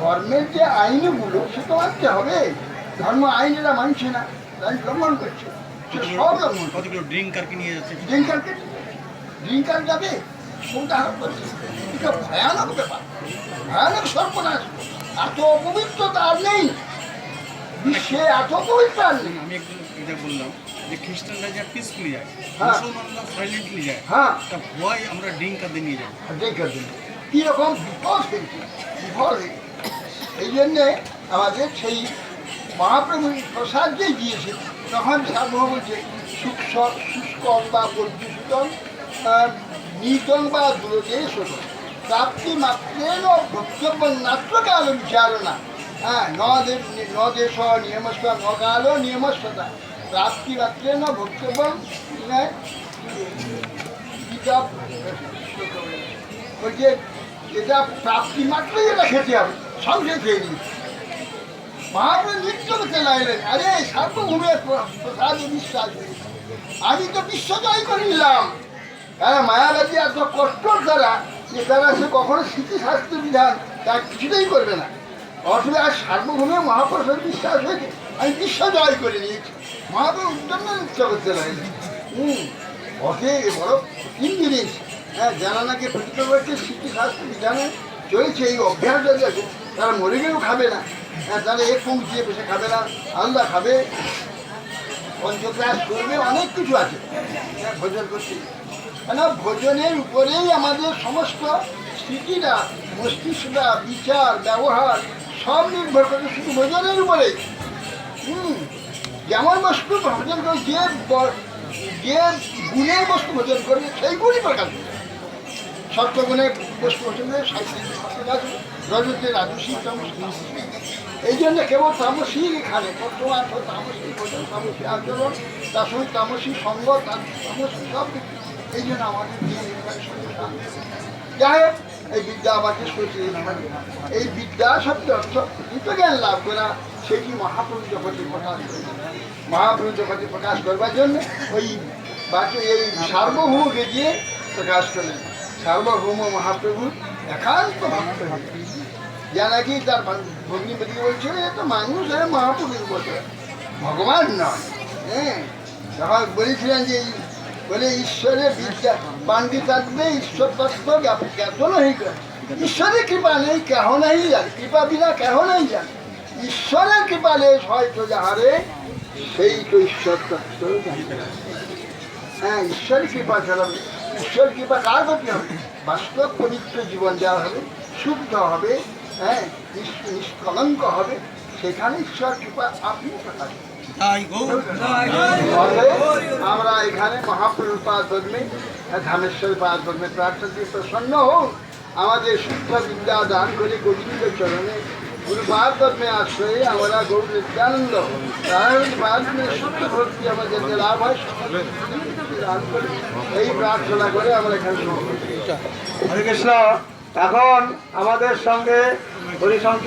ধর্মের যে আইনগুলো সে তো মানতে হবে। ধর্ম আইন এরা মানছে না, আইন লঙ্ঘন করছে, সে সব লঙ্ঘন। কতগুলো ড্রিঙ্কারকে নিয়ে যাচ্ছে, ড্রিঙ্কার যাবে, কোনটা হাত করছে, এটা ভয়ানক ব্যাপার, ভয়ানক সর্বনাশ। এত অপবিত্রতা আর নেই বিশ্বে, এত পবিত্র আর নেই। আমি একজন এটা বললাম যে খ্রিস্টানরা যা পিসফুলি যায়, হ্যাঁ। মুসলমানরা সাইলেন্টলি যায়, হ্যাঁ, তা ভয় আমরা ড্রিঙ্কারদের নিয়ে যাবো। ড্রিঙ্কার জন্য কীরকম বিপদ হয়েছে, বিফল হয়েছে। এই জন্যে আমাদের সেই মহাপ্রভু প্রসাদ যে দিয়েছে, তখন সার্বভৌম বলছে শুষ্কং বা পর্যুষিতং নীতং বা দূরদেশ প্রাপ্তি মাত্রেণ ভক্তব্য নাত্রকাল বিচারণা। হ্যাঁ, ন দেশ নিয়মস্ব ন কাল নিয়মস্বতা প্রাপ্তি মাত্রেণ ভক্তব্য বলছে এটা প্রাপ্তি মাত্রই এটা খেতে হবে, সঙ্গে খেয়ে নিচ্ছে। মহাপ্রভু নৃত্য করতে লাগলেন, আরে সার্বভৌমের প্রসাদ বিশ্বাস, আমি তো বিশ্ব জয় করে নিলাম। হ্যাঁ, মায়াবাদী এত কষ্টর দ্বারা যে তারা সে কখনো স্মৃতিশাস্ত্র বিধান তার কিছুতেই করবে না। অথবা আর সার্বভৌমের মহাপ্রসাদ বিশ্বাস হয়েছে, আমি বিশ্ব জয় করে নিয়েছি। মহাপ্রভু উত্তম নৃত্য করতে লাগলেন। অথে বড় কঠিন জিনিস। হ্যাঁ, যারা নাকি প্রতিটা বছর স্মৃতিশাস্ত্র বিধানে চলেছে, এই অভ্যাস যদি আছে, তারা মরে গেলেও খাবে না। হ্যাঁ, তারা এক পৌঁছিয়ে বসে খাবে না, আলাদা খাবে, পঞ্চক্রাস করবে, অনেক কিছু আছে ভোজন করতে। কেন ভোজনের উপরেই আমাদের সমস্ত স্মৃতিটা, মস্তিষ্কটা, বিচার, ব্যবহার সব নির্ভর করে শুধু ভোজনের উপরেই। যেমন বস্তু ভোজন করে, যে গুণের বস্তু ভোজন করবে সেই গুণই প্রকাশ। সত্যগুণের বস্তু ভোজন করে প্রকাশ, রজতে রাজসী তামসী। এই জন্য কেবল তামসী খানে বর্তমান তামসী ভোজন, তামসী আচরণ, তার সঙ্গে তামসী সঙ্গ, তামসী সব কিছু। এই জন্য আমাদের যাই হোক, এই বিদ্যা আমাকে সত্যি, এই বিদ্যা শব্দ অর্থ জ্ঞান লাভ করা, সেটি মহাপ্রভু জগতে প্রকাশ করে। মহাপ্রভু জগতে প্রকাশ করবার জন্য ওই এই সার্বভৌমকে দিয়ে প্রকাশ করলেন। সার্বভৌম মহাপ্রভু একান্ত ভক্ত, যা নাকি তার ভগ্নিপতিকে বলছিল এ তো মানুষ, মহাপ্রভুর বলতে ভগবান নয়। হ্যাঁ, তখন বলেছিলেন যে বলে ঈশ্বরের বিদ্যা পাণ্ডিতাত্মে ঈশ্বর তত্ত্ব জ্ঞাত নহি, ঈশ্বরের কৃপা নেই কেহ নাই জানে, কৃপা বিনা কেহ নাই জানে। ঈশ্বরের কৃপা লেশ হয়তো যাহারে, সেই তো ঈশ্বর তত্ত্ব জানতে হবে। হ্যাঁ, ঈশ্বরের কৃপা ছাড়া, ঈশ্বর কৃপা কার প্রতি হবে? বাস্তব পবিত্র জীবন দেওয়া হবে, শুদ্ধ হবে, হ্যাঁ, নিষ্কলঙ্ক হবে, সেখানে ঈশ্বর কৃপা আপনি প্রকাশ। আমরা এখানে মহাপ্রভুর পাদ পদ্মে, ধামেশ্বর পাদ পদ্মে প্রার্থনা দিয়ে প্রসন্ন হোক, আমাদের শুদ্ধ বিদ্যা দান করে গোবিন্দ চরণে গুরু পাদ পদ্মে আশ্রয়ে আমরা গৌর নিত্যানন্দ শুদ্ধ ভক্তি আমাদের লাভ হয়, দান করে এই প্রার্থনা করে আমরা এখানে। হরে কৃষ্ণ। এখন আমাদের সঙ্গে হরিসংকীর্তন